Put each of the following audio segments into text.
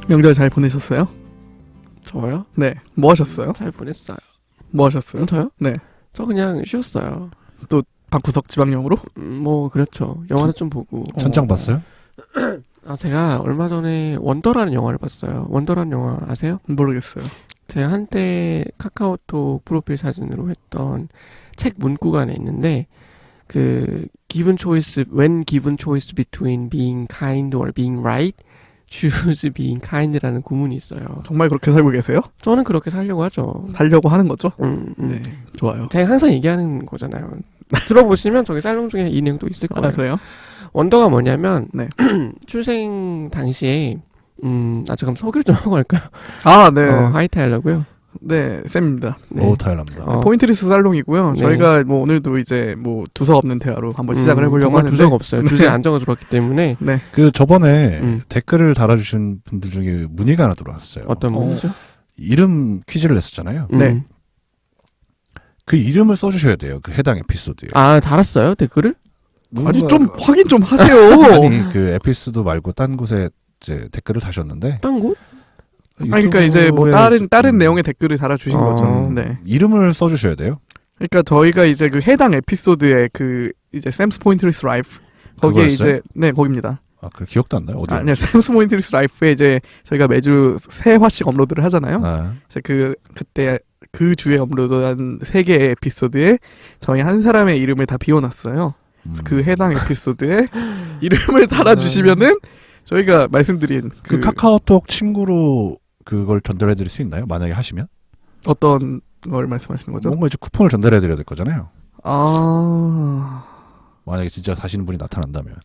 명절 잘 보내셨어요? 저요? 네. 뭐 하셨어요? 잘 보냈어요. 뭐 하셨어요? 저요? 네. 저 그냥 쉬었어요. 방구석 지방령으로? 뭐 그렇죠. 영화도 좀 보고. 천장 봤어요? 제가 얼마 전에 원더라는 영화를 봤어요. 원더라는 영화 아세요? 모르겠어요. 제가 한때 카카오톡 프로필 사진으로 했던 책 문구간에 있는데 when given choice between being kind or being right, choose being kind라는 구문이 있어요. 정말 그렇게 살고 계세요? 저는 그렇게 살려고 하죠. 살려고 하는 거죠? 네. 좋아요. 제가 항상 얘기하는 거잖아요. 들어보시면 저기 짤롱 중에 이 내용도 있을 거예요. 아, 그래요? 원더가 뭐냐면 네. 출생 당시에 잠깐 소개를 좀 하고 갈까요? 아, 네. 하이타일러고요. 네, 쌤입니다. 네. 오, 타일랍니다. 포인트리스 살롱이고요. 네. 저희가 뭐 오늘도 이제 뭐 두서 없는 대화로 한번 시작을 해보려고 정말 하는데 두서가 없어요. 네. 주제에 안정화 들어왔기 때문에. 네. 그 저번에 댓글을 달아주신 분들 중에 문의가 하나 들어왔어요. 어떤 문제죠? 이름 퀴즈를 냈었잖아요. 네. 그 이름을 써주셔야 돼요. 그 해당 에피소드에. 달았어요? 댓글을? 아니 좀 확인 좀 하세요. 아니 그 에피소드 말고 딴 곳에 이제 댓글을 다셨는데. 딴 곳? 아니 그러니까 이제 뭐 다른 내용의 댓글을 달아주신 거죠. 네. 이름을 써주셔야 돼요. 그러니까 저희가 이제 그 해당 에피소드에 그 이제 샘스 포인트리스 라이프 거기에 그거였어요? 이제 네 거기입니다. 아, 그 기억도 안 나요? 어디? 아니요, 샘스 포인트리스 라이프에 이제 저희가 매주 3화씩 업로드를 하잖아요. 아, 이제 그때 그 주에 업로드한 3개의 에피소드에 저희 한 사람의 이름을 다 비워놨어요. 그 해당 에피소드에 이름을 달아주시면은 저희가 말씀드린 그 카카오톡 친구로 그걸 전달해드릴 수 있나요? 만약에 하시면? 어떤 걸 말씀하시는 거죠? 뭔가 이제 쿠폰을 전달해드려야 될 거잖아요. 아, 만약에 진짜 사시는 분이 나타난다면.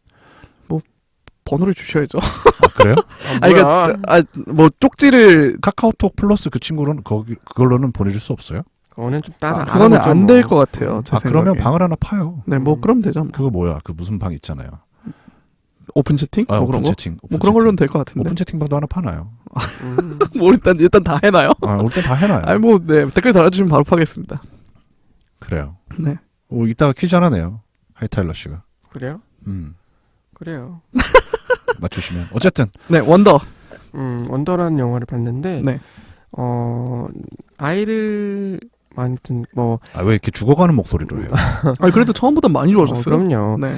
번호를 주셔야죠. 아, 그래요? 아니, 그러니까 뭐 쪽지를 카카오톡 플러스 그 친구로는 그걸로는 보내줄 수 없어요? 그거는 좀 따라. 그거는 안 될 것 같아요. 제 그러면 생각에. 방을 하나 파요. 네, 뭐 그럼 되죠. 뭐. 그거 뭐야? 그 무슨 방 있잖아요. 오픈 채팅? 뭐 오픈 그런 거? 채팅. 뭐 그런 걸로는 될 것 같은데. 오픈 채팅방도 하나 파나요? 뭐 일단 다 해놔요. 일단 다 해놔요. 아니 뭐 네, 댓글 달아주시면 바로 파겠습니다. 그래요. 네. 이따가 퀴즈 하나 내요. 하이타일러 씨가. 그래요? 그래요. 맞추시면. 어쨌든. 네, 원더. 원더라는 영화를 봤는데, 네. 아이를, 아무튼, 왜 이렇게 죽어가는 목소리로 해요? 아니, 그래도 처음보다 많이 좋아졌어요. 그럼요. 네.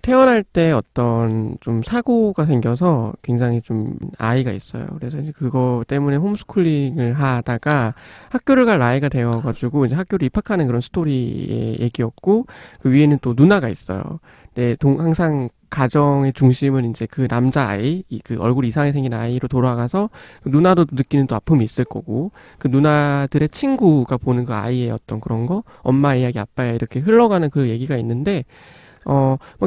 태어날 때 어떤 좀 사고가 생겨서 굉장히 좀 아이가 있어요. 그래서 이제 그거 때문에 홈스쿨링을 하다가 학교를 갈 나이가 되어가지고 이제 학교를 입학하는 그런 스토리의 얘기였고, 그 위에는 또 누나가 있어요. 근데 항상 가정의 중심은 이제 그 남자아이, 그 얼굴이 이상하게 생긴 아이로 돌아가서 그 누나도 느끼는 또 아픔이 있을 거고, 그 누나들의 친구가 보는 그 아이의 어떤 그런 거, 엄마 이야기, 아빠 이야기 이렇게 흘러가는 그 얘기가 있는데,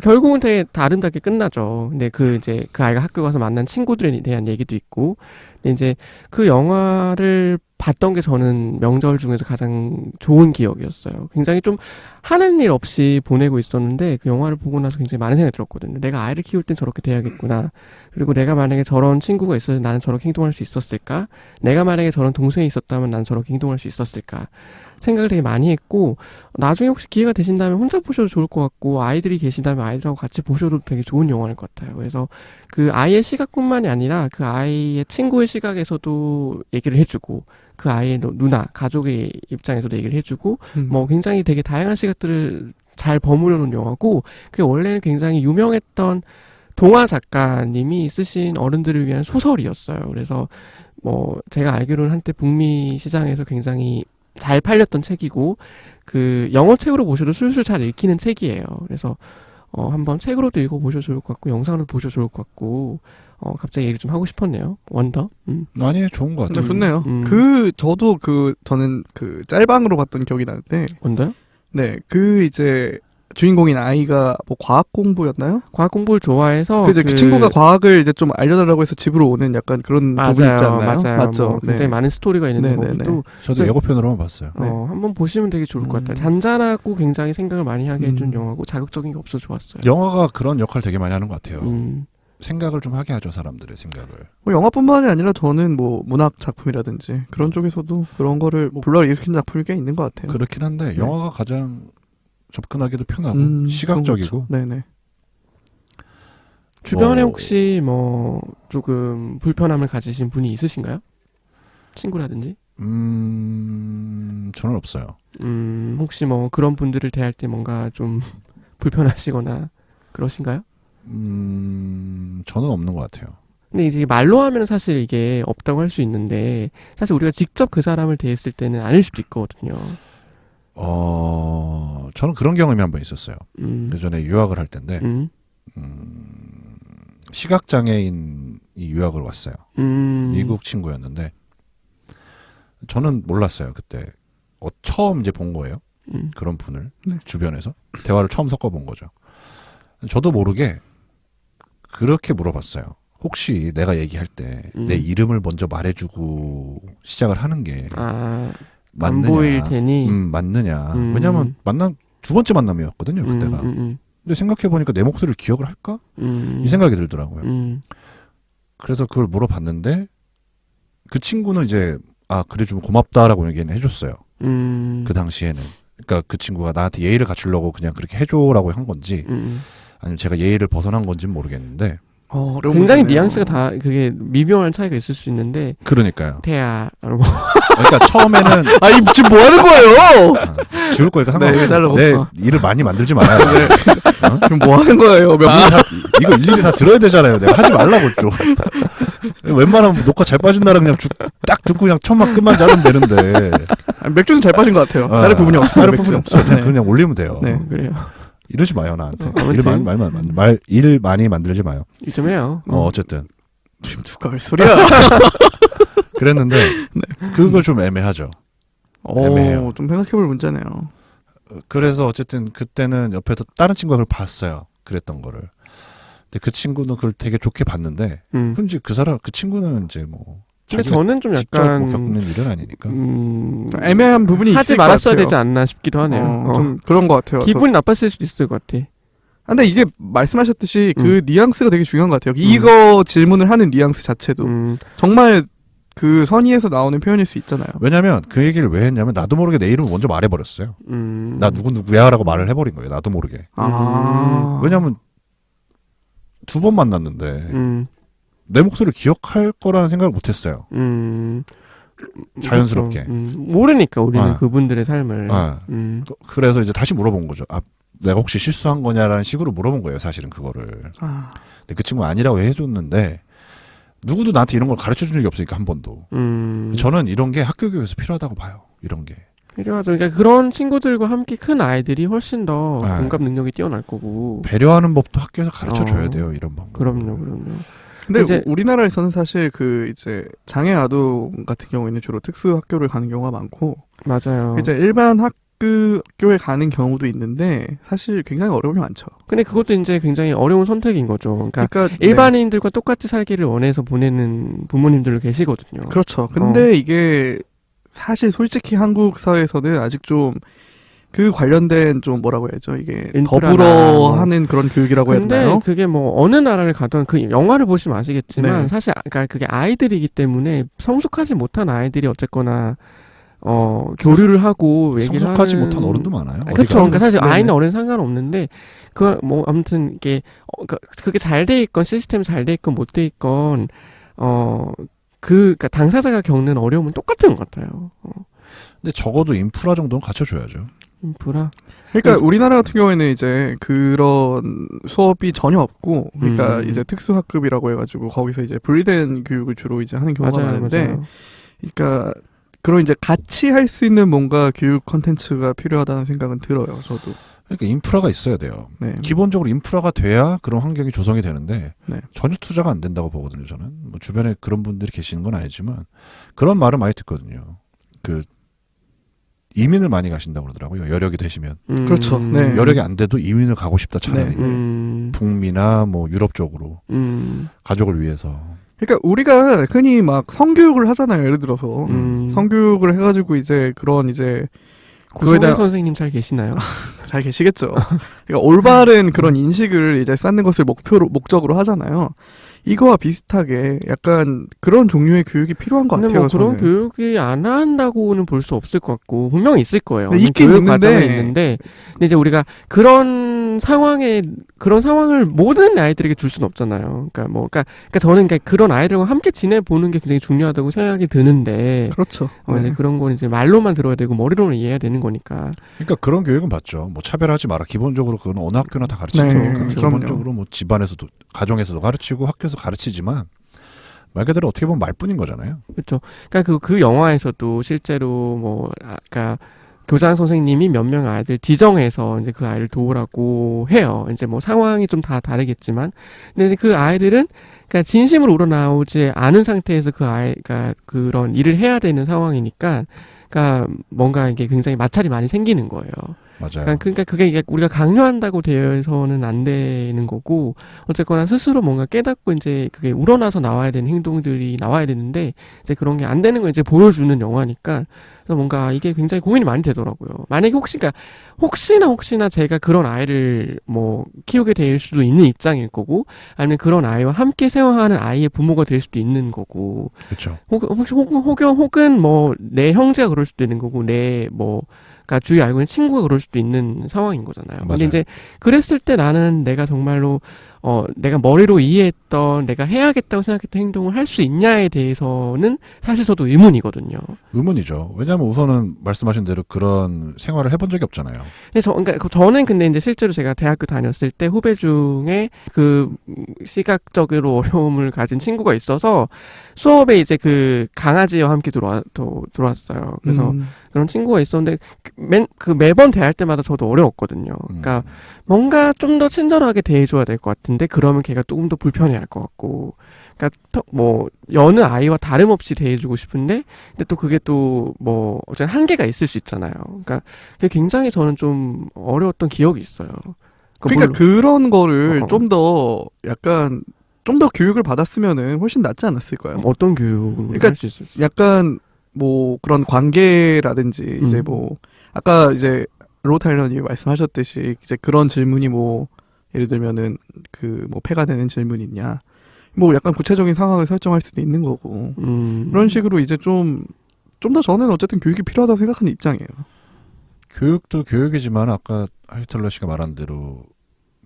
결국은 되게 아름답게 끝나죠. 근데 그 아이가 학교 가서 만난 친구들에 대한 얘기도 있고, 근데 이제 그 영화를 봤던 게 저는 명절 중에서 가장 좋은 기억이었어요. 굉장히 좀 하는 일 없이 보내고 있었는데 그 영화를 보고 나서 굉장히 많은 생각이 들었거든요. 내가 아이를 키울 땐 저렇게 돼야겠구나. 그리고 내가 만약에 저런 친구가 있어서 나는 저렇게 행동할 수 있었을까? 내가 만약에 저런 동생이 있었다면 나는 저렇게 행동할 수 있었을까? 생각을 되게 많이 했고, 나중에 혹시 기회가 되신다면 혼자 보셔도 좋을 것 같고, 아이들이 계신다면 아이들하고 같이 보셔도 되게 좋은 영화일 것 같아요. 그래서 그 아이의 시각뿐만이 아니라 그 아이의 친구의 시각에서도 얘기를 해주고, 그 아이의 누나, 가족의 입장에서도 얘기를 해주고, 굉장히 되게 다양한 시각들을 잘 버무려 놓은 영화고, 그게 원래는 굉장히 유명했던 동화 작가님이 쓰신 어른들을 위한 소설이었어요. 그래서 제가 알기로는 한때 북미 시장에서 굉장히 잘 팔렸던 책이고, 그 영어 책으로 보셔도 술술 잘 읽히는 책이에요. 그래서 한번 책으로도 읽어보셔도 좋을 것 같고, 영상으로 보셔도 좋을 것 같고, 갑자기 얘기를 좀 하고 싶었네요. 원더. 아니, 좋은 것 같아요. 좋네요. 저는 그 짤방으로 봤던 기억이 나는데. 원더요? 네, 이제 주인공인 아이가 과학 공부였나요? 과학 공부를 좋아해서 그 친구가 과학을 이제 좀 알려달라고 해서 집으로 오는 약간 그런 부분 있지 않나요? 맞아요. 맞죠. 굉장히 많은 스토리가 있는데 거기도 저도 예고편으로만 봤어요. 한번 보시면 되게 좋을 것 같아요. 잔잔하고 굉장히 생각을 많이 하게 해준 영화고 자극적인 게 없어 좋았어요. 영화가 그런 역할 되게 많이 하는 것 같아요. 생각을 좀 하게 하죠, 사람들의 생각을. 영화뿐만이 아니라 저는 문학 작품이라든지 그런 쪽에서도 그런 거를 불러일으킨 작품이 꽤 있는 것 같아요. 그렇긴 한데 영화가 가장 접근하기도 편하고 시각적이고. 네네. 주변에 혹시 뭐 조금 불편함을 가지신 분이 있으신가요? 친구라든지? 저는 없어요. 혹시 뭐 그런 분들을 대할 때 뭔가 좀 불편하시거나 그러신가요? 저는 없는 것 같아요. 근데 이제 말로 하면 사실 이게 없다고 할 수 있는데 사실 우리가 직접 그 사람을 대했을 때는 아닐 수도 있거든요. 저는 그런 경험이 한 번 있었어요. 예전에 유학을 할 때인데 시각장애인이 유학을 왔어요. 미국 친구였는데 저는 몰랐어요. 그때 처음 이제 본 거예요. 그런 분을 주변에서 대화를 처음 섞어본 거죠. 저도 모르게 그렇게 물어봤어요. 혹시 내가 얘기할 때 내 이름을 먼저 말해주고 시작을 하는 게 맞느냐? 안 보일 테니. 맞느냐? 왜냐하면 두 번째 만남이었거든요. 그때가. 근데 생각해보니까 내 목소리를 기억을 할까? 이 생각이 들더라고요. 그래서 그걸 물어봤는데 그 친구는 이제 그래 좀 고맙다라고 얘기는 해줬어요. 그 당시에는. 그러니까 그 친구가 나한테 예의를 갖추려고 그냥 그렇게 해줘라고 한 건지 아니면 제가 예의를 벗어난 건지는 모르겠는데 굉장히 뉘앙스가 다 그게 미묘한 차이가 있을 수 있는데 그러니까요. 태야 그러니까 처음에는 지금 뭐 하는 거예요? 지울 거니까 상관없어요. 내 일을 많이 만들지 말아요. 지금 뭐 하는 거예요? 이거 일일이 다 들어야 되잖아요. 내가 하지 말라고 좀. 웬만하면 녹화 잘 빠진다라 그냥 딱 듣고 그냥 첫만 끝만 자르면 되는데. 맥주는 잘 빠진 것 같아요. 자를 부분이 없어요. 자를 부분이 없어요. 그냥 올리면 돼요. 네, 그래요. 이러지 마요 나한테. 아무튼. 일 많이 만들지 마요. 일 좀 해요. 어쨌든 지금 누가 할 소리야? 그랬는데 그거 좀 애매하죠. 애매해요. 좀 생각해볼 문제네요. 그래서 어쨌든 그때는 옆에서 다른 친구가 그걸 봤어요. 그랬던 거를. 근데 그 친구는 그걸 되게 좋게 봤는데 그럼 이제 그 친구는 이제 뭐 근데 저는 좀 직접 약간 겪는 일은 아니니까 애매한 부분이 하지 있을 것 말았어야 같아요. 되지 않나 싶기도 하네요. 좀 그런 것 같아요. 기분이 나빴을 수도 있을 것 같아. 근데 이게 말씀하셨듯이 그 뉘앙스가 되게 중요한 것 같아요. 이거 질문을 하는 뉘앙스 자체도 정말 그 선의에서 나오는 표현일 수 있잖아요. 왜냐면 그 얘기를 왜 했냐면 나도 모르게 내 이름을 먼저 말해버렸어요. 나 누구야라고 말을 해버린 거예요. 나도 모르게. 왜냐면 2번 만났는데 내 목소리를 기억할 거라는 생각을 못했어요. 자연스럽게. 모르니까 우리는 그분들의 삶을. 그래서 이제 다시 물어본 거죠. 내가 혹시 실수한 거냐라는 식으로 물어본 거예요. 사실은 그거를. 근데 그 친구가 아니라고 해줬는데 누구도 나한테 이런 걸 가르쳐준 적이 없으니까 한 번도. 저는 이런 게 학교 교육에서 필요하다고 봐요. 이런 게. 필요하죠. 그러니까 그런 친구들과 함께 큰 아이들이 훨씬 더 공감 능력이 뛰어날 거고. 배려하는 법도 학교에서 가르쳐줘야 돼요. 이런 법. 그럼요. 근데 이제 우리나라에서는 사실 그 이제 장애 아동 같은 경우에는 주로 특수 학교를 가는 경우가 많고. 맞아요. 이제 일반 학교에 가는 경우도 있는데 사실 굉장히 어려움이 많죠. 근데 그것도 이제 굉장히 어려운 선택인 거죠. 그러니까 일반인들과 똑같이 살기를 원해서 보내는 부모님들도 계시거든요. 그렇죠. 근데 이게 사실 솔직히 한국 사회에서는 아직 좀 그 관련된 좀 뭐라고 해야죠? 이게 더불어 하는 그런 교육이라고 해야 되나요? 근데 그게 뭐 어느 나라를 가든 그 영화를 보시면 아시겠지만 사실 그러니까 그게 아이들이기 때문에 성숙하지 못한 아이들이 어쨌거나 교류를 하고 얘기를 성숙하지 못한 어른도 많아요. 그렇죠. 그러니까 사실 아이는 어른 상관없는데 그 뭐 아무튼 이게 그게 잘 돼 있건 시스템이 잘 돼 있건 못 돼 있건 그러니까 당사자가 겪는 어려움은 똑같은 것 같아요. 근데 적어도 인프라 정도는 갖춰줘야죠. 인프라. 그러니까 우리나라 같은 경우에는 이제 그런 수업이 전혀 없고, 그러니까 이제 특수학급이라고 해가지고 거기서 이제 분리된 교육을 주로 이제 하는 경우가 많은데, 그러니까 그런 이제 같이 할 수 있는 뭔가 교육 컨텐츠가 필요하다는 생각은 들어요. 저도. 그러니까 인프라가 있어야 돼요. 네. 기본적으로 인프라가 돼야 그런 환경이 조성이 되는데 전혀 투자가 안 된다고 보거든요. 저는 뭐 주변에 그런 분들이 계시는 건 아니지만 그런 말을 많이 듣거든요. 이민을 많이 가신다고 그러더라고요. 여력이 되시면. 그렇죠. 네. 여력이 안 돼도 이민을 가고 싶다 차라리. 북미나 뭐 유럽 쪽으로 가족을 위해서. 그러니까 우리가 흔히 막 성교육을 하잖아요. 예를 들어서 성교육을 해가지고 이제 그런 이제 고성현 선생님 잘 계시나요? 잘 계시겠죠. 그러니까 올바른 그런 인식을 이제 쌓는 것을 목적으로 하잖아요. 이거와 비슷하게 약간 그런 종류의 교육이 필요한 것 근데 같아요. 뭐 그런 저는. 교육이 안 한다고는 볼 수 없을 것 같고 분명히 있을 거예요. 네, 있긴 교육 있는데. 과정은 있는데 근데 이제 우리가 그런 상황을 모든 아이들에게 줄 수는 없잖아요. 그러니까 저는 그런 아이들과 함께 지내보는 게 굉장히 중요하다고 생각이 드는데 그렇죠. 근데 그런 건 이제 말로만 들어야 되고 머리로는 이해해야 되는 거니까. 그러니까 그런 교육은 받죠. 뭐 차별하지 마라. 기본적으로 그건 어느 학교나 다 가르치죠. 네, 그러니까 그럼요. 기본적으로 뭐 집안에서도 가정에서도 가르치고 학교에서 가르치지만 말 그대로 어떻게 보면 말뿐인 거잖아요. 그렇죠. 그러니까 그 영화에서도 실제로 뭐 아까 교장 선생님이 몇 명 아이들 지정해서 이제 그 아이를 도우라고 해요. 이제 뭐 상황이 좀 다 다르겠지만, 근데 그 아이들은 그러니까 진심으로 우러나오지 않은 상태에서 그 아이가 그런 일을 해야 되는 상황이니까, 그러니까 뭔가 이게 굉장히 마찰이 많이 생기는 거예요. 맞아요. 그러니까 그게 우리가 강요한다고 되어서는 안 되는 거고 어쨌거나 스스로 뭔가 깨닫고 이제 그게 우러나서 나와야 되는 행동들이 나와야 되는데 이제 그런 게 안 되는 걸 이제 보여주는 영화니까 그래서 뭔가 이게 굉장히 고민이 많이 되더라고요. 만약에 혹시나 제가 그런 아이를 뭐 키우게 될 수도 있는 입장일 거고 아니면 그런 아이와 함께 생활하는 아이의 부모가 될 수도 있는 거고 그렇죠. 혹은 뭐 내 형제가 그럴 수도 있는 거고 그러니까 주위에 알고 있는 친구가 그럴 수도 있는 상황인 거잖아요. 근데 맞아요. 이제 그랬을 때 나는 내가 정말로 내가 머리로 이해했던 내가 해야겠다고 생각했던 행동을 할 수 있냐에 대해서는 사실 저도 의문이거든요. 의문이죠. 왜냐하면 우선은 말씀하신 대로 그런 생활을 해본 적이 없잖아요. 그러니까 저는 근데 이제 실제로 제가 대학교 다녔을 때 후배 중에 그 시각적으로 어려움을 가진 친구가 있어서 수업에 이제 그 강아지와 함께 들어왔어요. 그래서 그런 친구가 있었는데 매번 대할 때마다 저도 어려웠거든요. 그러니까 뭔가 좀 더 친절하게 대해줘야 될 것 같은데 그러면 걔가 조금 더 불편해할 것 같고, 그러니까 뭐 여느 아이와 다름없이 대해주고 싶은데 근데 또 그게 또 뭐 어쨌든 한계가 있을 수 있잖아요. 그러니까 그게 굉장히 저는 좀 어려웠던 기억이 있어요. 그러니까 그런 거를 어. 좀 더 약간 좀 더 교육을 받았으면은 훨씬 낫지 않았을까요? 어떤 교육을 그러니까 할 수 있었어요? 약간 뭐 그런 관계라든지 이제 뭐 아까 이제 로타일러님이 말씀하셨듯이 이제 그런 질문이 뭐 예를 들면은 그 뭐 폐가 되는 질문이 있냐 뭐 약간 구체적인 상황을 설정할 수도 있는 거고 그런 식으로 이제 좀 더 저는 어쨌든 교육이 필요하다고 생각하는 입장이에요. 교육도 교육이지만 아까 하이틀러 씨가 말한 대로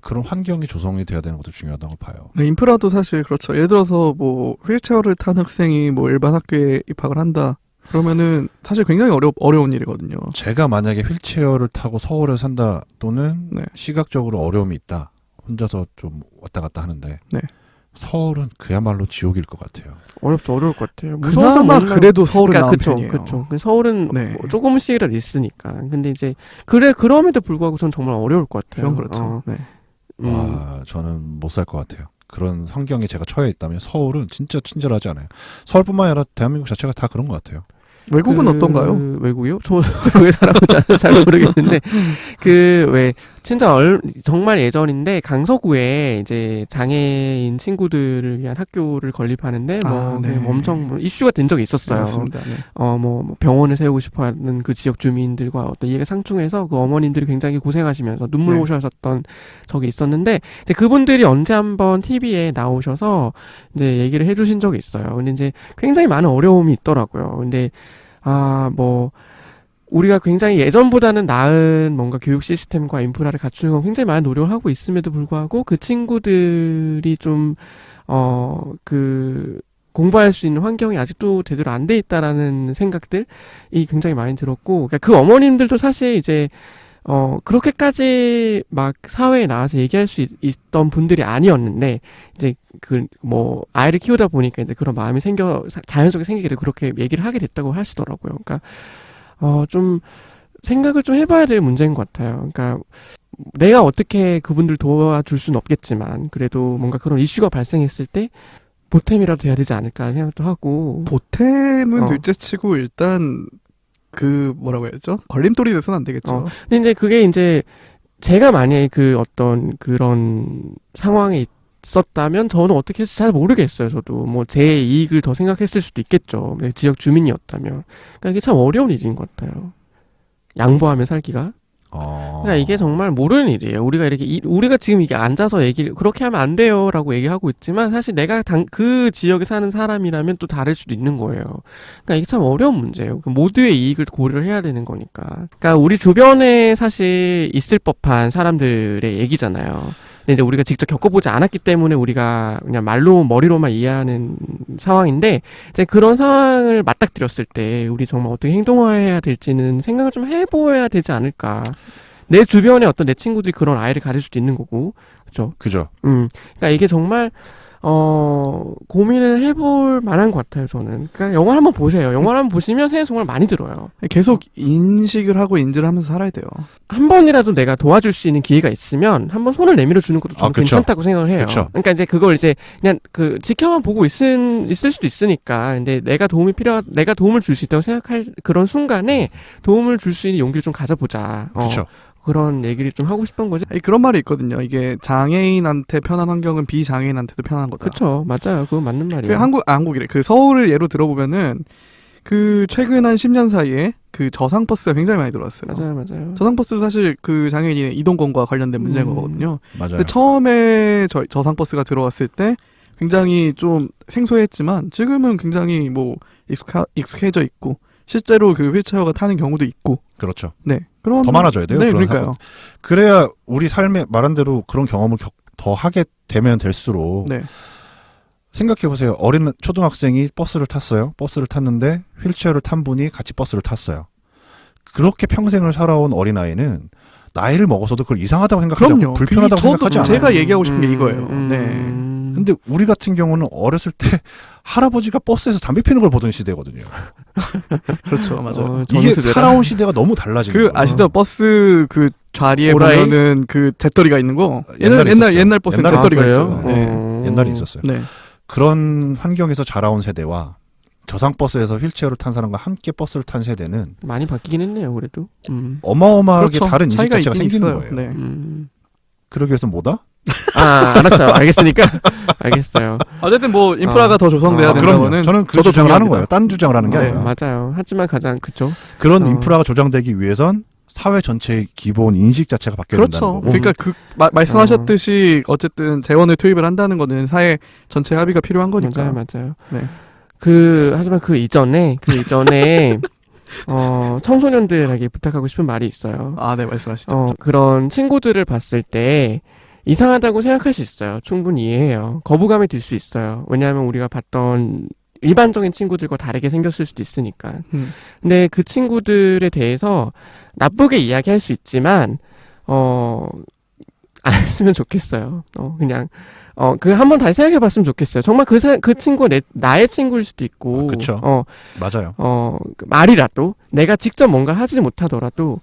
그런 환경이 조성이 돼야 되는 것도 중요하다고 봐요. 네, 인프라도 사실 그렇죠. 예를 들어서 뭐 휠체어를 탄 학생이 뭐 일반 학교에 입학을 한다. 그러면은 사실 굉장히 어려운 일이거든요. 제가 만약에 휠체어를 타고 서울에 산다 또는 네. 시각적으로 어려움이 있다. 혼자서 좀 왔다 갔다 하는데 네. 서울은 그야말로 지옥일 것 같아요. 어려울 것 같아요. 무서워서 그나마 못 그래도 서울은 그러니까 나은 그쵸. 편이에요. 서울은 네. 뭐 조금씩이라도 있으니까. 근데 이제 그럼에도 불구하고 전 정말 어려울 것 같아요. 그건 그렇죠. 네. 와, 저는 못 살 것 같아요. 그런 환경에 제가 처해 있다면 서울은 진짜 친절하지 않아요. 서울뿐만 아니라 대한민국 자체가 다 그런 것 같아요. 외국은 어떤가요? 외국이요? 저 외국에 살아보지 않아서 잘 모르겠는데 정말 예전인데 강서구에 이제 장애인 친구들을 위한 학교를 건립하는데 네. 엄청 이슈가 된 적이 있었어요. 맞습니다. 네. 뭐 병원을 세우고 싶어하는 그 지역 주민들과 어떤 이해가 상충해서 그 어머님들이 굉장히 고생하시면서 눈물 네. 오셔셨던 적이 있었는데 이제 그분들이 언제 한번 TV에 나오셔서 이제 얘기를 해주신 적이 있어요. 근데 이제 굉장히 많은 어려움이 있더라고요. 근데 우리가 굉장히 예전보다는 나은 뭔가 교육 시스템과 인프라를 갖추는 건 굉장히 많은 노력을 하고 있음에도 불구하고 그 친구들이 좀 공부할 수 있는 환경이 아직도 제대로 안 돼 있다라는 생각들이 굉장히 많이 들었고, 그러니까 그 어머님들도 사실 이제 그렇게까지 막 사회에 나와서 얘기할 수 있던 분들이 아니었는데, 이제 아이를 키우다 보니까 이제 그런 마음이 자연스럽게 생기게 되고 그렇게 얘기를 하게 됐다고 하시더라고요. 그러니까, 좀 생각을 좀 해봐야 될 문제인 것 같아요. 그러니까, 내가 어떻게 그분들 도와줄 수는 없겠지만, 그래도 뭔가 그런 이슈가 발생했을 때, 보탬이라도 돼야 되지 않을까 하는 생각도 하고. 보탬은 둘째치고 일단, 뭐라고 해야죠? 걸림돌이 돼서는 안 되겠죠. 근데 이제 그게 이제 제가 만약에 그런 상황에 있었다면 저는 어떻게 했을지 잘 모르겠어요. 저도 뭐 제 이익을 더 생각했을 수도 있겠죠. 지역 주민이었다면. 그러니까 이게 참 어려운 일인 것 같아요. 양보하며 살기가. 그러니까 이게 정말 모르는 일이에요. 우리가 이렇게 우리가 지금 이게 앉아서 얘기를 그렇게 하면 안 돼요라고 얘기하고 있지만 사실 내가 그 지역에 사는 사람이라면 또 다를 수도 있는 거예요. 그러니까 이게 참 어려운 문제예요. 모두의 이익을 고려를 해야 되는 거니까. 그러니까 우리 주변에 사실 있을 법한 사람들의 얘기잖아요. 근데 이제 우리가 직접 겪어보지 않았기 때문에 우리가 그냥 머리로만 이해하는 상황인데, 이제 그런 상황을 맞닥뜨렸을 때 우리 정말 어떻게 행동해야 될지는 생각을 좀 해보아야 되지 않을까. 내 주변에 어떤 내 친구들이 그런 아이를 가질 수도 있는 거고, 그죠. 그러니까 이게 정말 고민을 해볼 만한 것 같아요, 저는. 그러니까 영화를 한번 보세요. 영화를 한번 보시면 생각 정말 많이 들어요. 계속 인식을 하고 인지를 하면서 살아야 돼요. 한 번이라도 내가 도와줄 수 있는 기회가 있으면 한번 손을 내밀어 주는 것도 저는 괜찮다고 생각을 해요. 그쵸. 그러니까 이제 그걸 이제 그냥 지켜만 보고 있을 수도 있으니까. 근데 내가 도움을 줄 수 있다고 생각할 그런 순간에 도움을 줄 수 있는 용기를 좀 가져보자. 그렇죠. 그런 얘기를 좀 하고 싶은 거지. 그런 말이 있거든요. 이게 장애인한테 편한 환경은 비장애인한테도 편한 거다. 그렇죠. 맞아요. 그거 맞는 말이에요. 한국이래. 그 서울을 예로 들어보면은 그 최근 한 10년 사이에 그 저상버스가 굉장히 많이 들어왔어요. 맞아요. 저상버스 사실 그 장애인의 이동권과 관련된 문제인 거거든요. 맞아요. 근데 처음에 저상버스가 들어왔을 때 굉장히 좀 생소했지만 지금은 굉장히 뭐 익숙해져 있고 실제로 그 휠체어가 타는 경우도 있고. 그렇죠. 네. 더 많아져야 돼요. 네, 그런 그러니까요. 사건. 그래야 우리 삶에 말한 대로 그런 경험을 더 하게 되면 될수록 네. 생각해보세요. 어린 초등학생이 버스를 탔어요. 버스를 탔는데 휠체어를 탄 분이 같이 버스를 탔어요. 그렇게 평생을 살아온 어린아이는 나이를 먹어서도 그걸 이상하다고 생각하지 않고 불편하다고 생각하지 않아요. 제가 얘기하고 싶은 게 이거예요. 네. 근데 우리 같은 경우는 어렸을 때 할아버지가 버스에서 담배 피는 걸 보던 시대거든요. 그렇죠, 맞아요. 이게 살아온 시대가 너무 달라진 거예요. 아시죠? 버스 그 좌리에 오라이? 보면은 그 잿더리가 있는 거. 옛날 버스는 옛날에 잿더리가 있어요? 있어요. 네. 옛날에 있었어요. 네. 그런 환경에서 자라온 세대와 저상버스에서 휠체어를 탄 사람과 함께 버스를 탄 세대는 많이 바뀌긴 했네요, 그래도. 어마어마하게 그렇죠. 다른 인식 차이가 자체가 있긴 생기는 있어요. 거예요. 네. 그러기 위해서 뭐다? 알았어요. 알겠으니까. 알겠어요. 어쨌든 뭐 인프라가 더 조성돼야 된다고는 그럼요. 저는 그 저도 주장을 하는 동의합니다. 거예요. 딴 주장을 하는 게 네, 아니라. 맞아요. 하지만 가장 그쵸. 그런 인프라가 조장되기 위해선 사회 전체의 기본 인식 자체가 바뀌어야 된다는 그렇죠. 거고. 그러니까 말씀하셨듯이 어쨌든 재원을 투입을 한다는 거는 사회 전체 합의가 필요한 거니까. 맞아요. 네. 하지만 그 이전에 청소년들에게 부탁하고 싶은 말이 있어요. 아, 네, 말씀하시죠. 그런 친구들을 봤을 때 이상하다고 생각할 수 있어요. 충분히 이해해요. 거부감이 들 수 있어요. 왜냐하면 우리가 봤던 일반적인 친구들과 다르게 생겼을 수도 있으니까. 근데 그 친구들에 대해서 나쁘게 이야기할 수 있지만 안 했으면 좋겠어요. 그냥 한번 다시 생각해 봤으면 좋겠어요. 정말 그 친구가 나의 친구일 수도 있고. 그쵸. 맞아요. 말이라도 내가 직접 뭔가 하지 못하더라도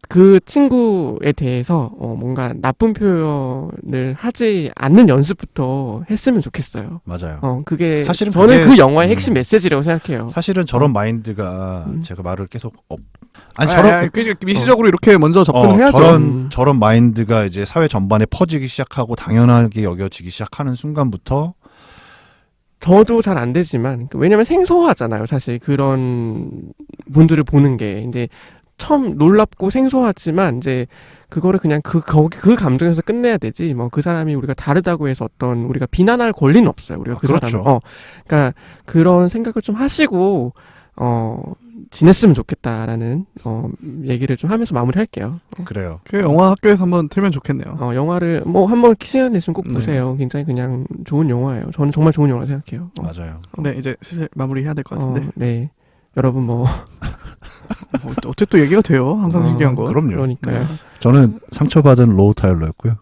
그 친구에 대해서 뭔가 나쁜 표현을 하지 않는 연습부터 했으면 좋겠어요. 맞아요. 그게 사실은 저는 그 영화의 핵심 메시지라고 생각해요. 사실은 저런 마인드가 제가 말을 계속 미시적으로 이렇게 먼저 접근을 해야죠. 저런 마인드가 이제 사회 전반에 퍼지기 시작하고 당연하게 여겨지기 시작하는 순간부터 저도 잘 안 되지만 왜냐면 생소하잖아요. 사실 그런 분들을 보는 게. 근데 처음 놀랍고 생소하지만 이제 그거를 그냥 그 감정에서 끝내야 되지. 뭐 그 사람이 우리가 다르다고 해서 우리가 비난할 권리는 없어요. 우리가 그 그렇죠. 사람. 그러니까 그런 생각을 좀 하시고 지냈으면 좋겠다라는 얘기를 좀 하면서 마무리할게요. 그래요. 그 영화 학교에서 한번 틀면 좋겠네요. 영화를 한번 시간 내시면 꼭 보세요. 굉장히 그냥 좋은 영화예요. 저는 정말 좋은 영화라고 생각해요. 맞아요. 네, 이제 슬슬 마무리해야 될 것 같은데. 네. 여러분 어떻게 또 얘기가 돼요? 항상 신기한 거. 그럼요. 그러니까요. 네. 저는 상처받은 로우 타일러였고요.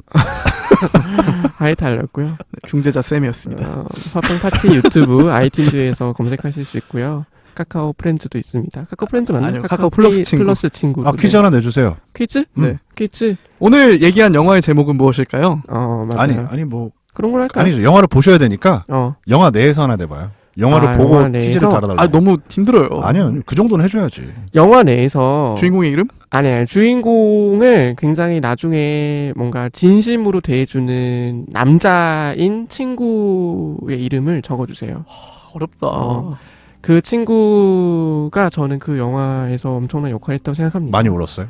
하이타일러였고요. 네, 중재자 쌤이었습니다. 팝빵 파티 유튜브 아이튠즈에서 검색하실 수 있고요. 카카오 프렌즈도 있습니다. 카카오 프렌즈 맞나요? 아니요, 카카오 플러스 친구. 플러스 친구. 퀴즈 하나 내주세요. 퀴즈? 네. 퀴즈. 오늘 얘기한 영화의 제목은 무엇일까요? 맞아요. 아니 뭐 그런 걸 할까요? 아니죠. 영화를 보셔야 되니까 영화 내에서 하나 내봐요. 영화를 보고 영화 퀴즈를 달아달라고. 너무 힘들어요. 아니요. 그 정도는 해줘야지. 영화 내에서 주인공의 이름? 아니에요. 주인공을 굉장히 나중에 뭔가 진심으로 대해주는 남자인 친구의 이름을 적어주세요. 어렵다. 그 친구가 저는 그 영화에서 엄청난 역할을 했다고 생각합니다. 많이 울었어요?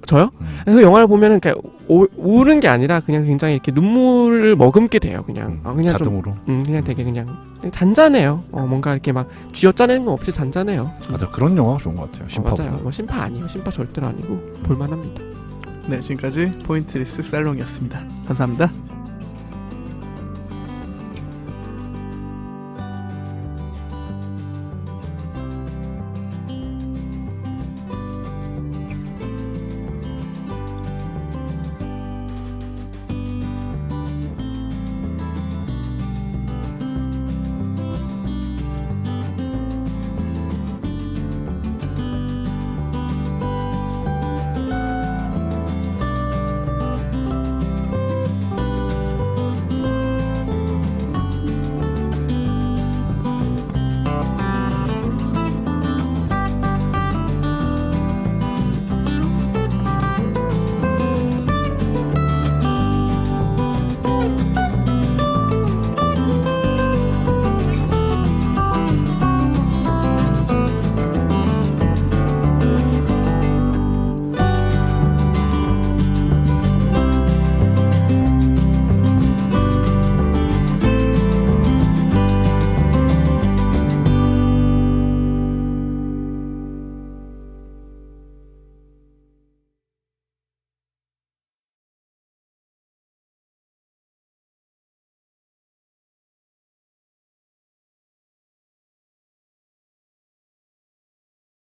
저요? 그 영화를 보면은 그냥 우는 게 아니라 그냥 굉장히 이렇게 눈물을 머금게 돼요. 그냥 그냥 자동으로. 그냥 되게 그냥 잔잔해요. 뭔가 이렇게 막 쥐어짜내는 거 없이 잔잔해요. 맞아, 그런 영화가 좋은 것 같아요. 심파보다. 맞아요. 뭐 심파 아니에요. 심파 절대로 아니고 볼만합니다. 네, 지금까지 포인트리스 살롱이었습니다. 감사합니다.